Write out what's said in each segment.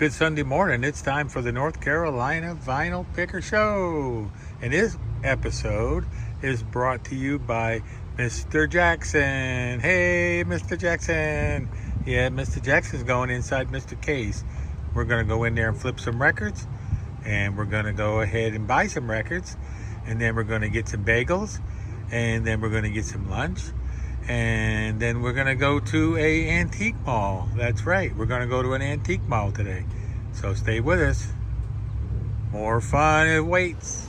Good Sunday morning. It's time for the North Carolina Vinyl Picker Show. And this episode is brought to you by Mr. Jackson. Hey, Mr. Jackson. Yeah, Mr. Jackson's going inside Mr. K's. We're going to go in there and flip some records. And we're going to go ahead and buy some records. And then we're going to get some bagels. And then we're going to get some lunch. And then we're going to go to a antique mall. That's right. We're going to go to an antique mall today. So stay with us. More fun awaits.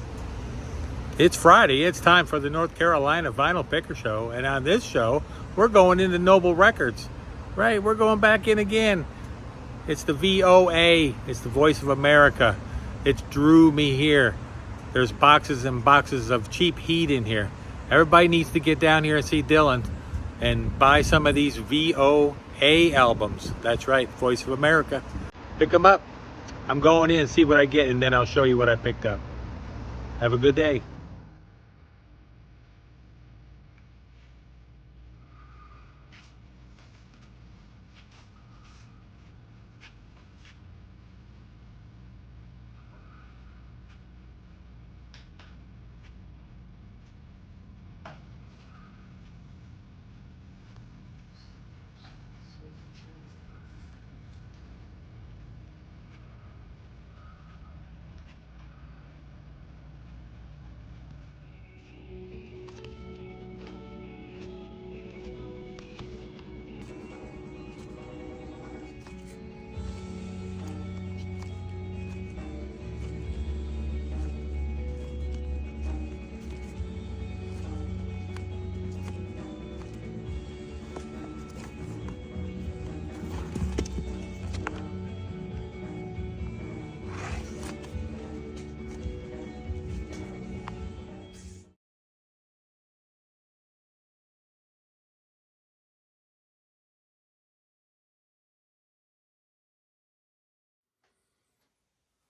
It's Friday. It's time for the North Carolina Vinyl Picker Show. And on this show, we're going into Noble Records. Right? We're going back in again. It's the VOA. It's the Voice of America. It's drew me here. There's boxes and boxes of cheap heat in here. Everybody needs to get down here and see Dylan and buy some of these VOA albums. That's right, Voice of America. Pick them up. I'm going in and see what I get, and then I'll show you what I picked up. Have a good day.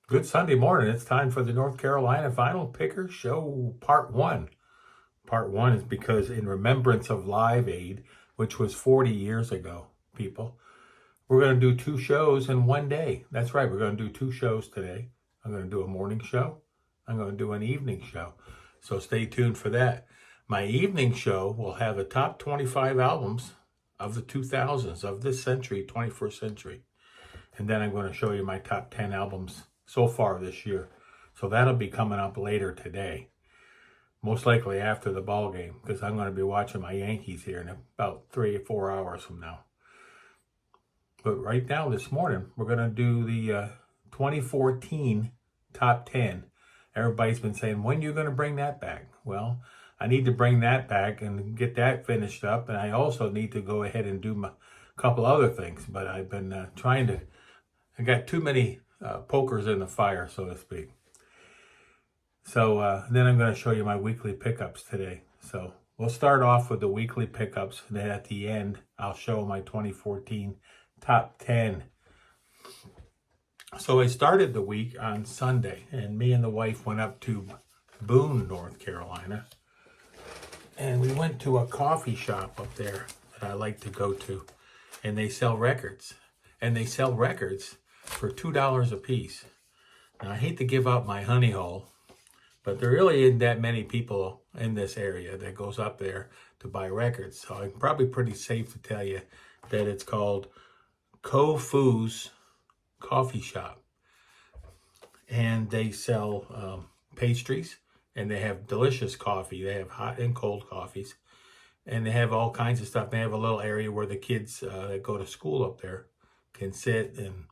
Good Sunday morning. It's time for the North Carolina Vinyl Picker Show Part 1. Part 1 is because in remembrance of Live Aid, which was 40 years ago, people, we're going to do 2 shows in one day. That's right. We're going to do 2 shows today. I'm going to do a morning show. I'm going to do an evening show. So stay tuned for that. My evening show will have the top 25 albums of the 2000s, of this century, 21st century. And then I'm going to show you my top 10 albums so far this year. So that'll be coming up later today. Most likely after the ball game, because I'm going to be watching my Yankees here in about 3 or 4 hours from now. But right now, this morning, we're going to do the 2014 top 10. Everybody's been saying, when are you going to bring that back? Well, I need to bring that back and get that finished up. And I also need to go ahead and do a couple other things. But I've been trying to, I got too many pokers in the fire, so to speak. So then I'm going to show you my weekly pickups today. So we'll start off with the weekly pickups, and then at the end, I'll show my 2014 top 10. So I started the week on Sunday, and me and the wife went up to Boone, North Carolina, and we went to a coffee shop up there that I like to go to, and they sell records, and they sell records for $2 a piece. Now, I hate to give up my honey hole, but there really isn't that many people in this area that goes up there to buy records. So I'm probably pretty safe to tell you that it's called Kovu's Coffee Shop. And they sell pastries, and they have delicious coffee. They have hot and cold coffees, and they have all kinds of stuff. They have a little area where the kids that go to school up there can sit and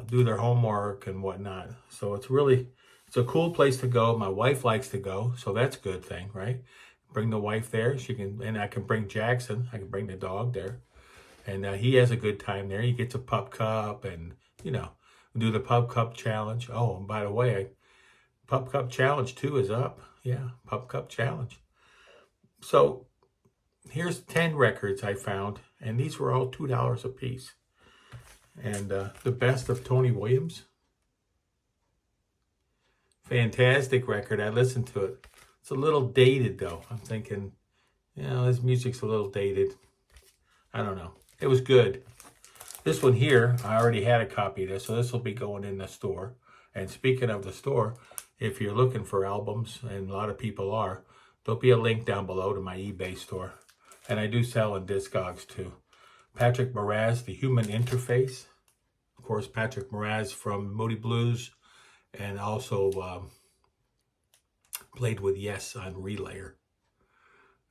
do their homework and whatnot. So it's a cool place to go. My wife likes to go, so that's a good thing, right? Bring the wife there. And I can bring Jackson. I can bring the dog there, and he has a good time there. He gets a pup cup, and do the pup cup challenge. Oh, and by the way, pup cup challenge 2 is up. Yeah, pup cup challenge. So here's 10 records I found, and these were all $2 a piece. And the best of Tony Williams. Fantastic record. I listened to it. It's a little dated, though. I'm thinking, his music's a little dated. I don't know. It was good. This one here, I already had a copy of this, so this will be going in the store. And speaking of the store, if you're looking for albums, and a lot of people are, there'll be a link down below to my eBay store. And I do sell in Discogs too. Patrick Moraz, The Human Interface. Of course, Patrick Moraz from Moody Blues, and also played with Yes on Relayer.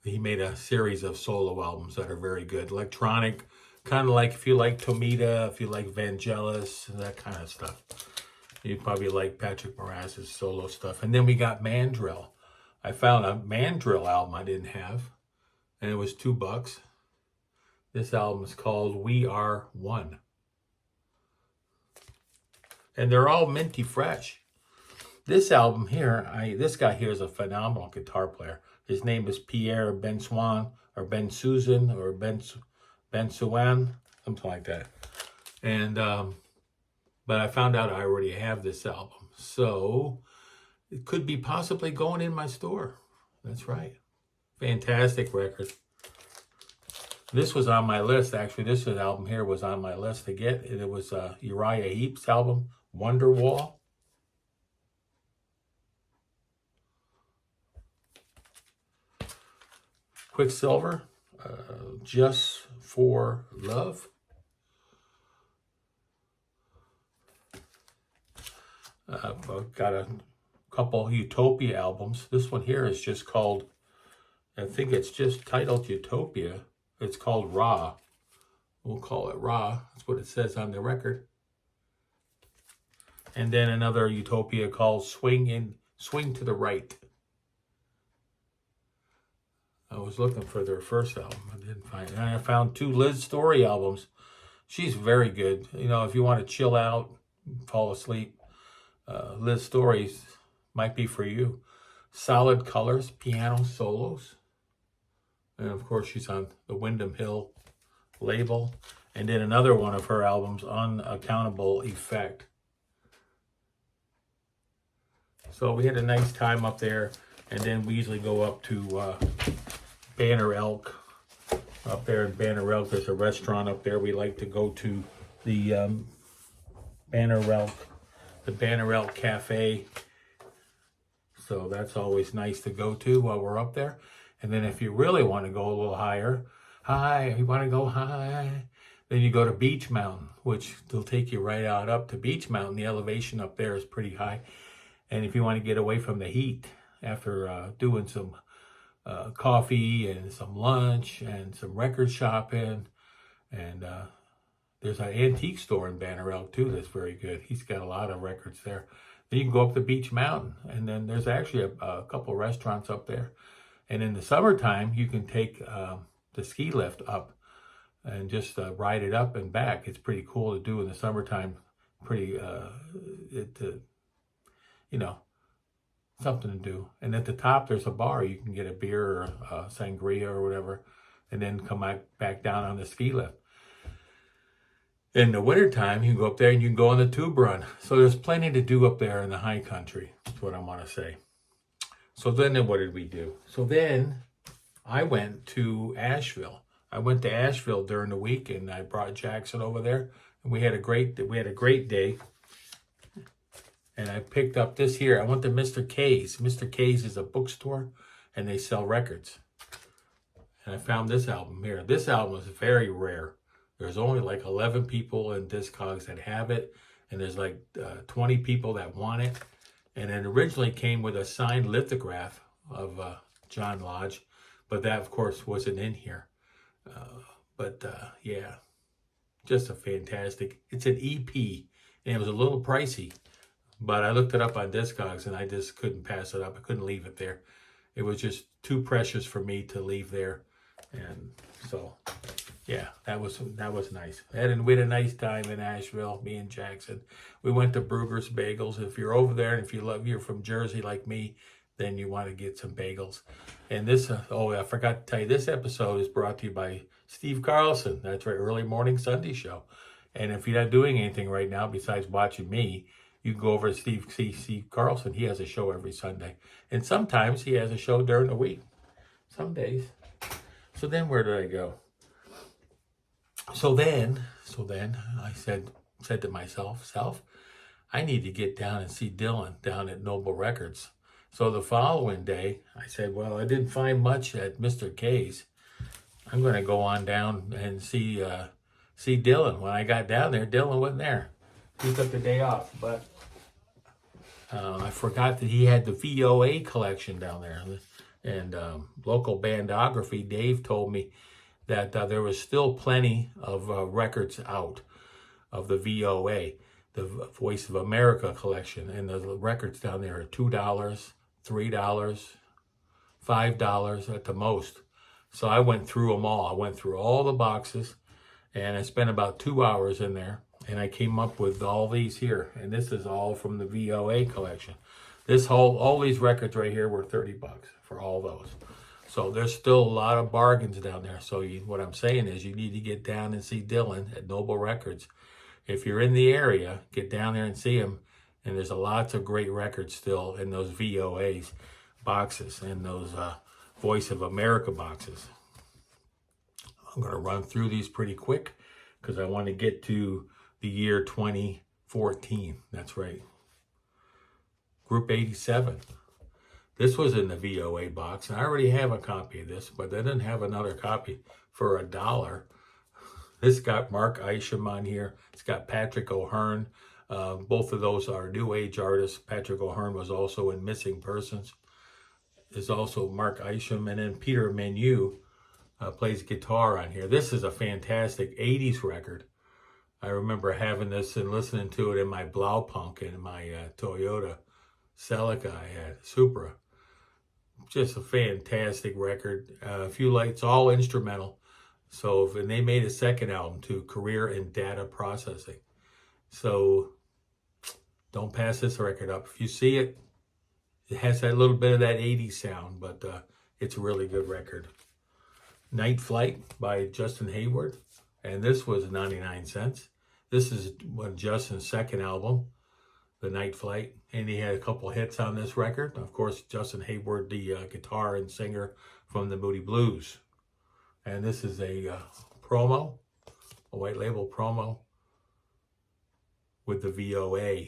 He made a series of solo albums that are very good. Electronic, kind of like if you like Tomita, if you like Vangelis, that kind of stuff. You probably like Patrick Moraz's solo stuff. And then we got Mandrill. I found a Mandrill album I didn't have, and it was $2. This album is called We Are One. And they're all minty fresh. This album here, this guy here is a phenomenal guitar player. His name is Pierre Bensuan, or Ben Susan, or Bensuan, something like that. And but I found out I already have this album, so it could be possibly going in my store. That's right. Fantastic record. This was on my list, actually. This album here was on my list to get. It was Uriah Heep's album, Wonderwall. Quicksilver, Just for Love. I've got a couple Utopia albums. This one here is just called, I think it's just titled Utopia. It's called Raw. We'll call it Raw. That's what it says on the record. And then another Utopia called Swing to the Right. I was looking for their first album. I didn't find it. And I found 2 Liz Story albums. She's very good. You know, if you want to chill out, fall asleep, Liz Stories might be for you. Solid Colors, piano solos. And of course, she's on the Windham Hill label. And then another one of her albums, Unaccountable Effect. So we had a nice time up there. And then we usually go up to Banner Elk. Up there in Banner Elk, there's a restaurant up there. We like to go to the Banner Elk Cafe. So that's always nice to go to while we're up there. And then if you really want to go a little higher, you want to go high, then you go to Beach Mountain, which will take you right out up to Beach Mountain. The elevation up there is pretty high. And if you want to get away from the heat after doing some coffee and some lunch and some record shopping, and there's an antique store in Banner Elk too that's very good. He's got a lot of records there. Then you can go up to Beach Mountain, and then there's actually a couple restaurants up there. And in the summertime, you can take the ski lift up and just ride it up and back. It's pretty cool to do in the summertime. Pretty, something to do. And at the top, there's a bar. You can get a beer or sangria or whatever, and then come back down on the ski lift. In the wintertime, you can go up there and you can go on the tube run. So there's plenty to do up there in the high country. That's what I want to say. So then what did we do? So then I went to Asheville. I went to Asheville during the week, and I brought Jackson over there, and we had a great day. And I picked up this here. I went to Mr.K's. Mr.K's is a bookstore, and they sell records. And I found this album here. This album is very rare. There's only like 11 people in Discogs that have it, and there's like 20 people that want it. And it originally came with a signed lithograph of John Lodge, but that, of course, wasn't in here. Yeah, just a fantastic. It's an EP, and it was a little pricey, but I looked it up on Discogs, and I just couldn't pass it up. I couldn't leave it there. It was just too precious for me to leave there, and so yeah, that was nice. We had a nice time in Asheville, me and Jackson. We went to Brugger's Bagels. If you're over there, and if you're from Jersey like me, then you want to get some bagels. And this, I forgot to tell you, this episode is brought to you by Steve Carlson. That's right, Early Morning Sunday Show. And if you're not doing anything right now besides watching me, you can go over to Steve Carlson. He has a show every Sunday. And sometimes he has a show during the week. Some days. So then where did I go? So then I said to myself, I need to get down and see Dylan down at Noble Records. So the following day, I said, well, I didn't find much at Mr.K's. I'm going to go on down and see Dylan. When I got down there, Dylan wasn't there. He took the day off, but I forgot that he had the VOA collection down there. And local bandography, Dave told me that there was still plenty of records out of the VOA, the Voice of America collection. And the records down there are $2, $3, $5 at the most. So I went through them all. I went through all the boxes, and I spent about 2 hours in there. And I came up with all these here. And this is all from the VOA collection. All these records right here were $30 for all those. So there's still a lot of bargains down there. So what I'm saying is you need to get down and see Dylan at Noble Records. If you're in the area, get down there and see him. And there's lots of great records still in those VOAs boxes and those Voice of America boxes. I'm going to run through these pretty quick because I want to get to the year 2014. That's right. Group 87. This was in the VOA box, and I already have a copy of this, but I didn't have another copy for $1. This got Mark Isham on here. It's got Patrick O'Hearn. Both of those are New Age artists. Patrick O'Hearn was also in Missing Persons. There's also Mark Isham, and then Peter Menu plays guitar on here. This is a fantastic 80s record. I remember having this and listening to it in my Blaupunk and my Toyota Celica I had, Supra. Just a fantastic record. A few lights, all instrumental. So, and they made a second album too, Career in Data Processing. So, don't pass this record up. If you see it, it has that little bit of that 80s sound, but it's a really good record. Night Flight by Justin Hayward. And this was 99 cents. This is Justin's second album, The Night Flight. And he had a couple hits on this record. Of course, Justin Hayward, the guitar and singer from the Moody Blues. And this is a promo, a white label promo with the VOA.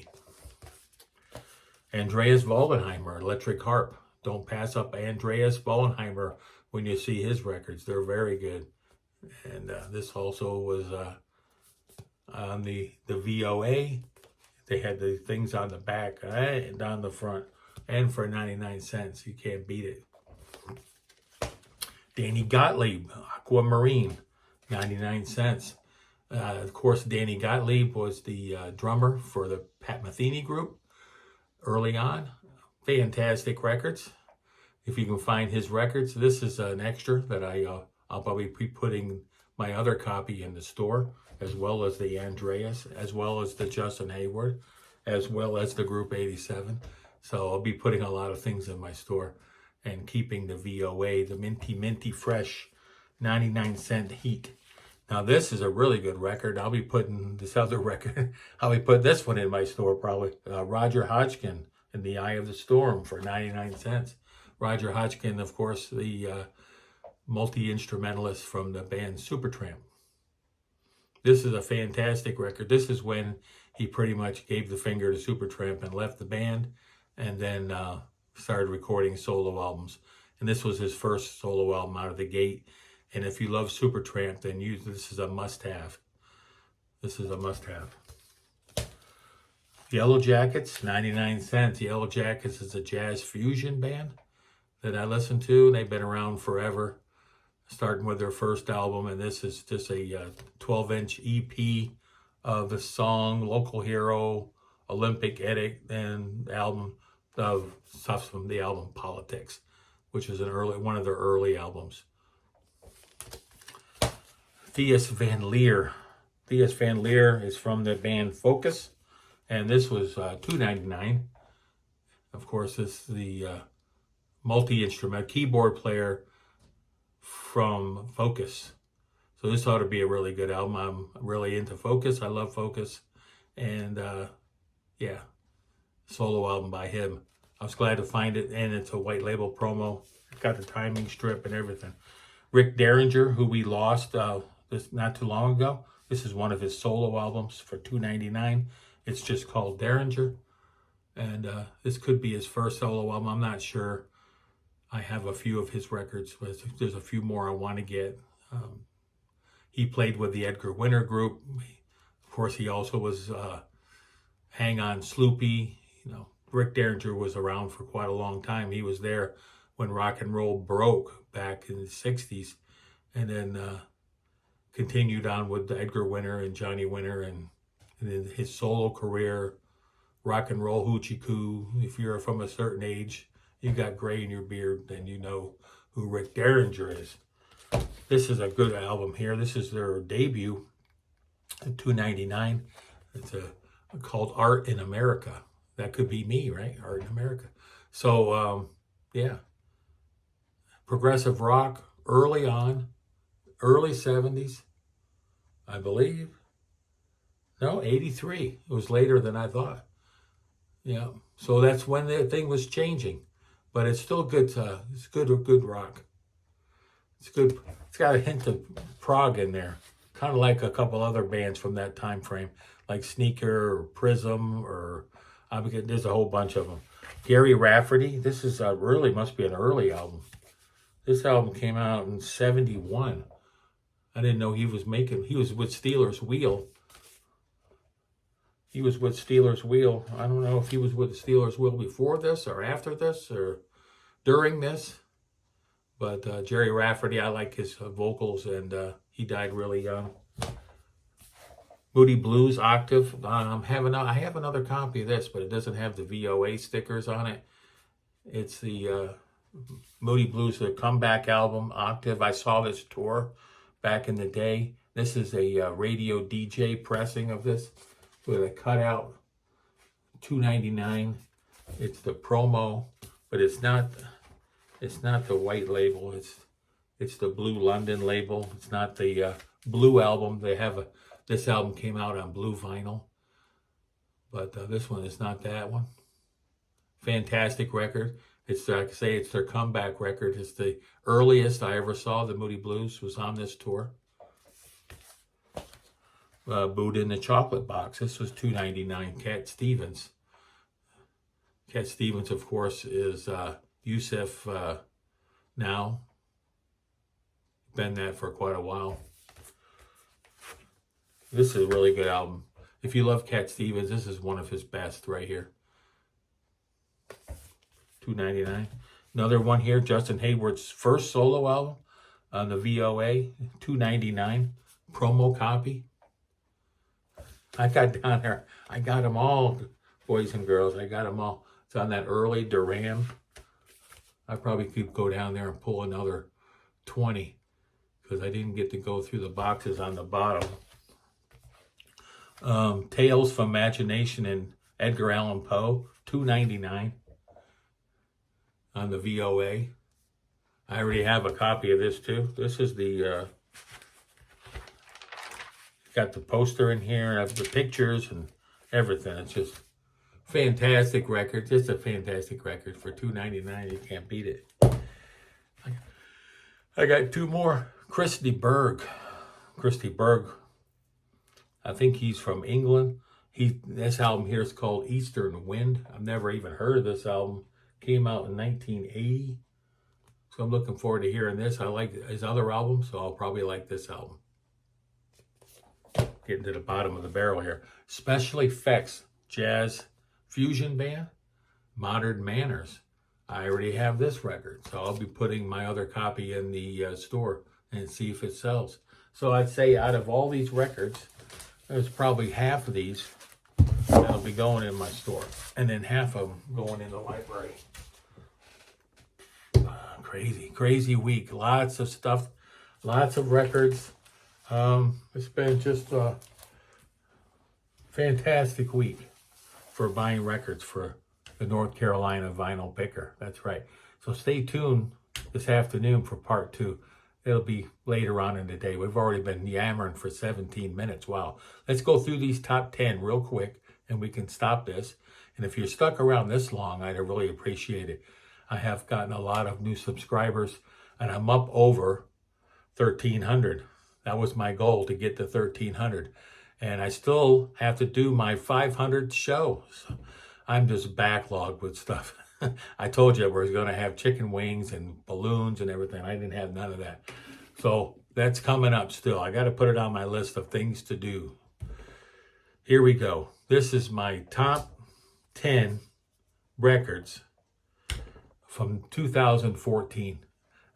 Andreas Vollenheimer, Electric Harp. Don't pass up Andreas Vollenheimer when you see his records. They're very good. And this also was on the VOA. They had the things on the back and on the front. And for 99 cents, you can't beat it. Danny Gottlieb, Aquamarine, 99 cents. Of course, Danny Gottlieb was the drummer for the Pat Metheny group early on. Fantastic records. If you can find his records, this is an extra that I'll probably be putting my other copy in the store, as well as the Andreas, as well as the Justin Hayward, as well as the Group 87. So I'll be putting a lot of things in my store and keeping the VOA, the minty fresh 99 cent heat. Now this is a really good record. I'll be putting this other record, I'll be putting this one in my store probably. Roger Hodgkin, In the Eye of the Storm for 99 cents. Roger Hodgkin, of course, the multi-instrumentalist from the band Supertramp. This is a fantastic record. This is when he pretty much gave the finger to Supertramp and left the band, and then started recording solo albums. And this was his first solo album out of the gate. And if you love Supertramp, then this is a must-have. This is a must-have. Yellow Jackets, 99 cents. Yellow Jackets is a jazz fusion band that I listen to. They've been around forever, starting with their first album. And this is just a 12-inch EP of the song Local Hero, Olympic Edit, and album of stuff from the album Politics, which is one of their early albums. Theus Van Leer. Theus Van Leer is from the band Focus, and this was $2.99. Of course, this is the multi-instrument keyboard player from Focus. So this ought to be a really good album. I'm really into Focus. I love Focus. And yeah, solo album by him. I was glad to find it, and it's a white label promo. Got the timing strip and everything. Rick Derringer, who we lost this not too long ago. This is one of his solo albums for $2.99. It's just called Derringer. And this could be his first solo album. I'm not sure. I have a few of his records, but there's a few more I want to get. He played with the Edgar Winter Group. Of course, he also was Hang On Sloopy. You know, Rick Derringer was around for quite a long time. He was there when rock and roll broke back in the 60s, and then continued on with Edgar Winter and Johnny Winter, and then his solo career, Rock and Roll Hoochie Coo. If you're from a certain age, you got gray in your beard, then you know who Rick Derringer is. This is a good album here. This is their debut at $2.99. It's called Art in America. That could be me, right? Art in America. So, yeah. Progressive rock, early on, early 70s, I believe. No, 83. It was later than I thought. Yeah. So that's when the thing was changing. But it's still good. It's good rock. It's good. It's got a hint of prog in there. Kind of like a couple other bands from that time frame, like Sneaker or Prism, or there's a whole bunch of them. Gary Rafferty. This is really must be an early album. This album came out in 71. I didn't know he was with Steelers Wheel. He was with Steelers Wheel. I don't know if he was with Steelers Wheel before this or after this or during this. But Jerry Rafferty, I like his vocals, and he died really young. Moody Blues Octave. I have another copy of this, but it doesn't have the VOA stickers on it. It's the Moody Blues, the comeback album, Octave. I saw this tour back in the day. This is a radio DJ pressing of this with a cutout, $2.99. It's the promo, but it's not the white label. It's the Blue London label. It's not the blue album. This album came out on blue vinyl, but this one is not that one. Fantastic record. It's like I say, it's their comeback record. It's the earliest I ever saw the Moody Blues was on this tour. Buddha in the Chocolate Box. This was $2.99. Cat Stevens. Cat Stevens, of course, is Yusuf now. Been that for quite a while. This is a really good album. If you love Cat Stevens, this is one of his best right here. $2.99. Another one here, Justin Hayward's first solo album on the VOA, $2.99. Promo copy. I got down there. I got them all, boys and girls. I got them all. It's on that early Duran. I probably could go down there and pull another 20 because I didn't get to go through the boxes on the bottom. Tales from Imagination and Edgar Allan Poe, $2.99 on the VOA. I already have a copy of this too. This is the got the poster in here, and I have the pictures and everything. It's just fantastic record. Just a fantastic record for $2.99. You can't beat it. I got two more. Christy Berg. I think he's from England. This album here is called Eastern Wind. I've never even heard of this album. Came out in 1980. So I'm looking forward to hearing this. I like his other albums, so I'll probably like this album. Getting to the bottom of the barrel here. Special Effects Jazz Fusion Band, Modern Manners. I already have this record, so I'll be putting my other copy in the store and see if it sells. So I'd say out of all these records, there's probably half of these that'll be going in my store, and then half of them going in the library. Crazy week. Lots of stuff, lots of records. It's been just a fantastic week for buying records for the North Carolina Vinyl Picker. That's right. So stay tuned this afternoon for part 2. It'll be later on in the day. We've already been yammering for 17 minutes. Wow. Let's go through these top 10 real quick, and we can stop this. And if you're stuck around this long, I'd really appreciate it. I have gotten a lot of new subscribers, and I'm up over 1,300. That was my goal, to get to 1,300. And I still have to do my 500th show. So I'm just backlogged with stuff. I told you I was going to have chicken wings and balloons and everything. I didn't have none of that. So that's coming up still. I got to put it on my list of things to do. Here we go. This is my top 10 records from 2014.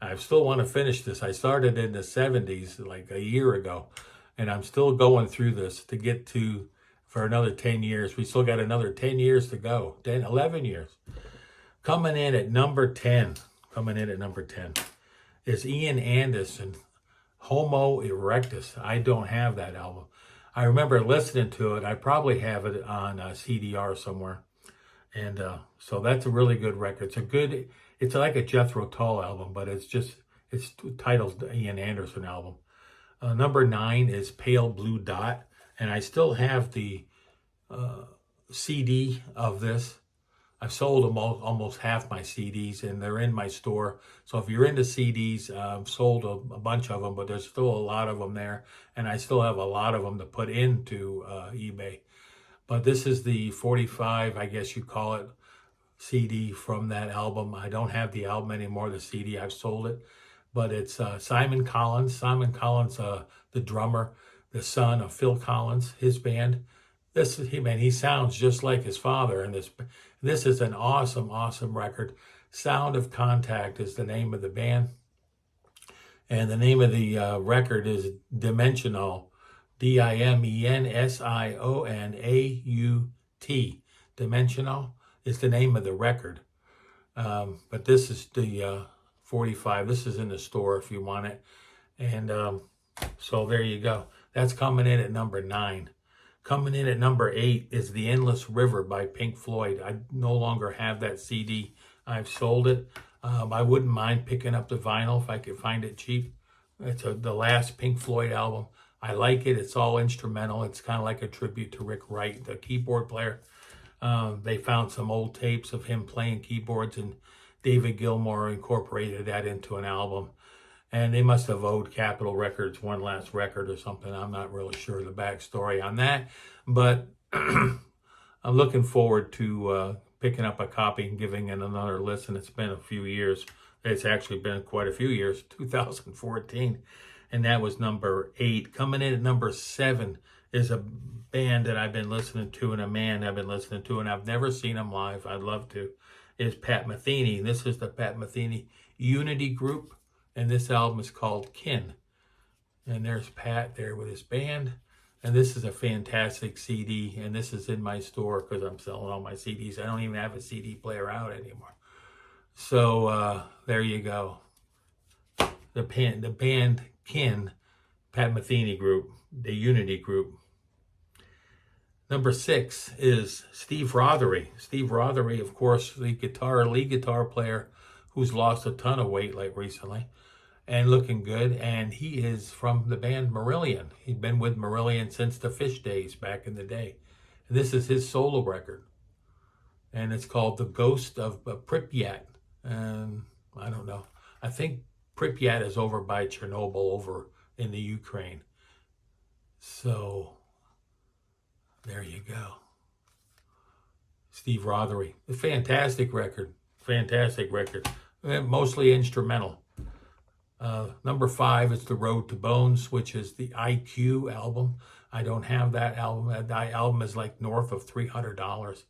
I still want to finish this. I started in the 70s like a year ago, and I'm still going through this to get to for another 10 years. We still got another 10 years to go, 10, 11 years. Coming in at number 10 is Ian Anderson, Homo Erectus. I don't have that album. I remember listening to it. I probably have it on CDR somewhere. And so that's a really good record. It's like a Jethro Tull album, but it's titled Ian Anderson album. Number 9 is Pale Blue Dot. And I still have the CD of this. I've sold almost half my CDs, and they're in my store. So if you're into CDs, I've sold a bunch of them, but there's still a lot of them there. And I still have a lot of them to put into eBay. But this is the 45, I guess you call it, CD from that album. I don't have the album anymore, the CD. I've sold it. But it's Simon Collins. Simon Collins, the drummer, the son of Phil Collins, his band. He sounds just like his father. And this is an awesome record. Sound of Contact is the name of the band. And the name of the record is Dimensional. Dimensionaut. Dimensional is the name of the record. But this is the 45. This is in the store if you want it. And so there you go. That's coming in at number 9. Coming in at number 8 is The Endless River by Pink Floyd. I no longer have that CD. I've sold it. I wouldn't mind picking up the vinyl if I could find it cheap. It's the last Pink Floyd album. I like it. It's all instrumental. It's kind of like a tribute to Rick Wright, the keyboard player. They found some old tapes of him playing keyboards, and David Gilmour incorporated that into an album. And they must have owed Capitol Records one last record or something. I'm not really sure the backstory on that. But I'm looking forward to picking up a copy and giving it another listen. It's been a few years. It's actually been quite a few years, 2014. And that was number 8. Coming in at number 7 is a band that I've been listening to, and a man I've been listening to, and I've never seen him live. I'd love to. Is Pat Metheny. This is the Pat Metheny Unity Group, and this album is called Kin. And there's Pat there with his band. And this is a fantastic CD, and this is in my store because I'm selling all my CDs. I don't even have a CD player out anymore. So there you go. The band Kin, Pat Metheny Group, the Unity Group. Number 6 is Steve Rothery. Steve Rothery, of course, the lead guitar player who's lost a ton of weight like recently and looking good. And he is from the band Marillion. He'd been with Marillion since the Fish days back in the day. And this is his solo record. And it's called The Ghost of Pripyat. And I don't know. I think Pripyat is over by Chernobyl over in the Ukraine. So there you go. Steve Rothery. A fantastic record. Fantastic record. Mostly instrumental. Number 5 is The Road to Bones, which is the IQ album. I don't have that album. That album is like north of $300.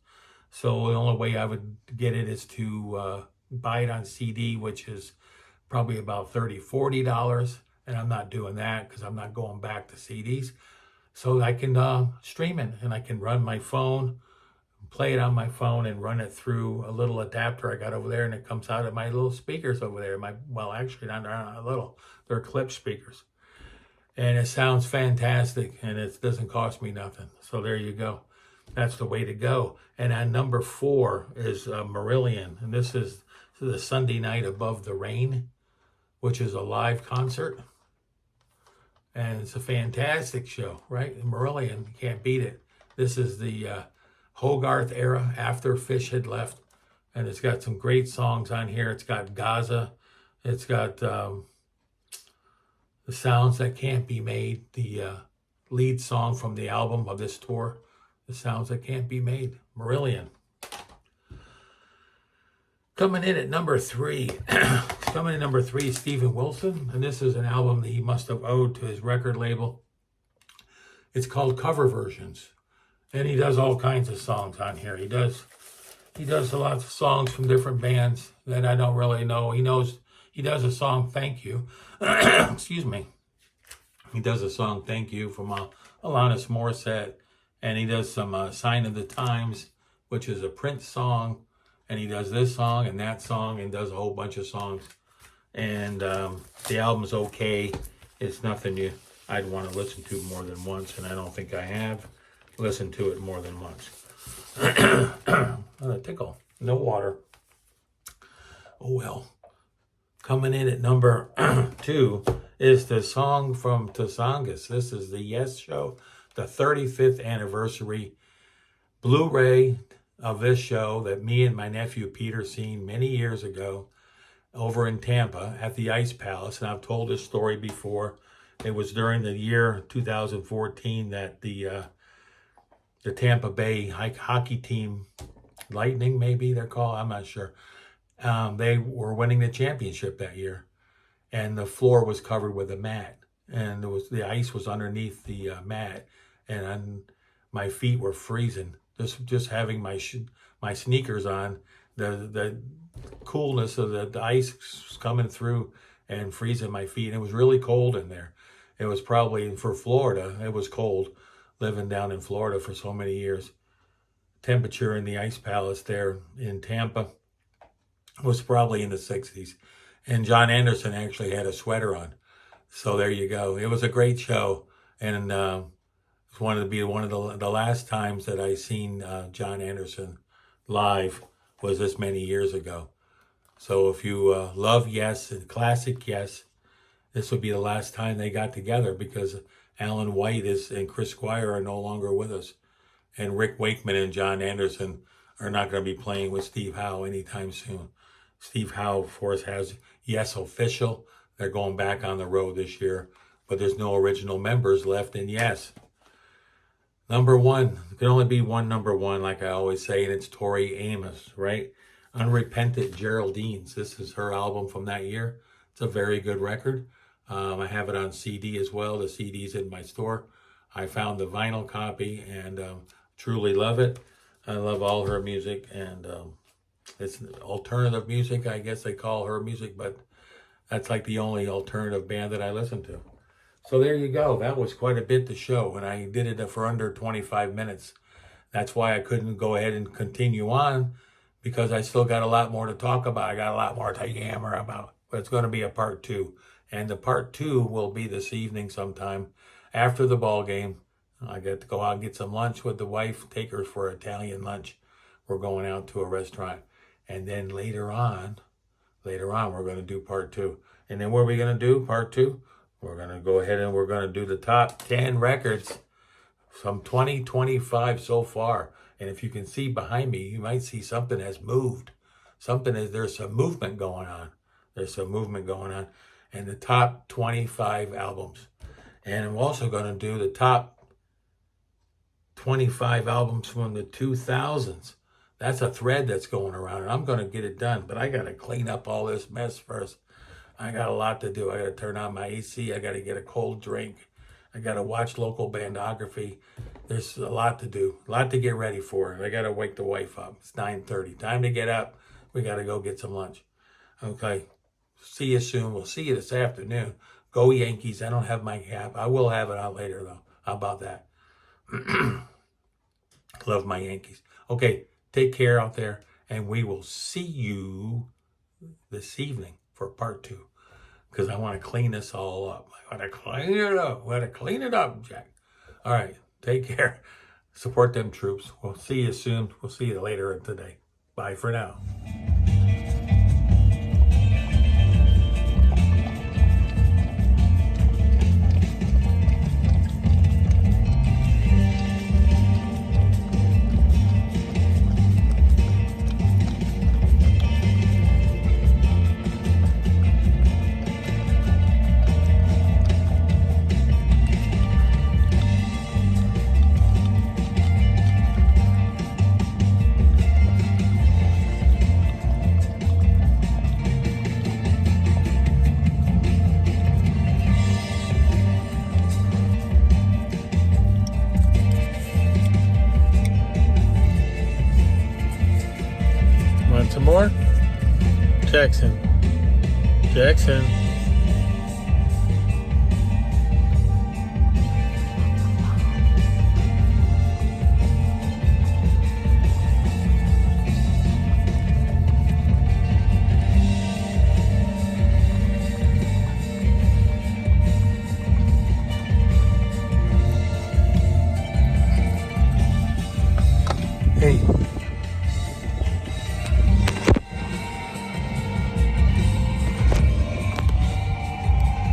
So the only way I would get it is to buy it on CD, which is probably about $30, $40. And I'm not doing that because I'm not going back to CDs. So I can stream it, and I can run my phone, play it on my phone, and run it through a little adapter I got over there, and it comes out of my little speakers over there. Well, actually, not little. They're clip speakers. And it sounds fantastic, and it doesn't cost me nothing. So there you go. That's the way to go. And on number 4 is Marillion, and this is the Sunday Night Above the Rain, which is a live concert. And it's a fantastic show, right? Marillion, you can't beat it. This is the Hogarth era after Fish had left. And it's got some great songs on here. It's got Gaza. It's got the The Sounds That Can't Be Made, the lead song from the album of this tour, The Sounds That Can't Be Made, Marillion. Coming in at number 3, coming in number 3 is Steven Wilson, and this is an album that he must have owed to his record label. It's called Cover Versions, and he does all kinds of songs on here. He does a lot of songs from different bands that I don't really know. He does a song, Thank You. Excuse me. He does a song, Thank You, from Alanis Morissette. And he does some Sign of the Times, which is a Prince song. And he does this song and that song and does a whole bunch of songs. And the album's okay. It's nothing I'd want to listen to more than once. And I don't think I have listened to it more than once. A tickle. No water. Oh well. Coming in at number 2 is the song from Tusongas. This is the Yes Show, the 35th anniversary Blu-ray of this show that me and my nephew Peter seen many years ago over in Tampa at the Ice Palace. And I've told this story before. It was during the year 2014 that the Tampa Bay hockey team, Lightning maybe they're called, I'm not sure. They were winning the championship that year, and the floor was covered with a mat, and the ice was underneath the mat, and my feet were freezing. Just having my sneakers on, the coolness of the ice coming through and freezing my feet. And it was really cold in there. It was probably, for Florida, it was cold, living down in Florida for so many years. Temperature in the Ice Palace there in Tampa was probably in the 60s. And John Anderson actually had a sweater on. So there you go. It was a great show. And it's wanted to be one of the last times that I seen John Anderson live was this many years ago. So if you love Yes and classic Yes, this would be the last time they got together, because Alan White and Chris Squire are no longer with us. And Rick Wakeman and John Anderson are not going to be playing with Steve Howe anytime soon. Steve Howe, of course, has Yes Official. They're going back on the road this year, but there's no original members left in Yes. Number 1, there can only be one number 1, like I always say, and it's Tori Amos, right? Unrepentant Geraldines. This is her album from that year. It's a very good record. I have it on CD as well. The CD's in my store. I found the vinyl copy and truly love it. I love all her music, and it's alternative music, I guess they call her music, but that's like the only alternative band that I listen to. So there you go. That was quite a bit to show, and I did it for under 25 minutes. That's why I couldn't go ahead and continue on, because I still got a lot more to talk about. I got a lot more to yammer about, but it's going to be a part 2. And the part 2 will be this evening sometime after the ball game. I get to go out and get some lunch with the wife, take her for Italian lunch. We're going out to a restaurant. And then later on, we're going to do part 2. And then what are we going to do, part 2? We're going to go ahead and we're going to do the top 10 records from 2025 so far. And if you can see behind me, you might see something has moved. There's some movement going on. And the top 25 albums. And I'm also going to do the top 25 albums from the 2000s. That's a thread that's going around, and I'm going to get it done. But I got to clean up all this mess first. I got a lot to do. I got to turn on my AC. I got to get a cold drink. I got to watch local bandography. There's a lot to do, a lot to get ready for. I got to wake the wife up. It's 9:30. Time to get up. We got to go get some lunch. Okay. See you soon. We'll see you this afternoon. Go Yankees. I don't have my cap. I will have it out later, though. How about that? Love my Yankees. Okay. Take care out there. And we will see you this evening for part 2. Because I want to clean this all up. I want to clean it up. We got to clean it up, Jack. All right. Take care. Support them troops. We'll see you soon. We'll see you later today. Bye for now. Jackson. Jackson.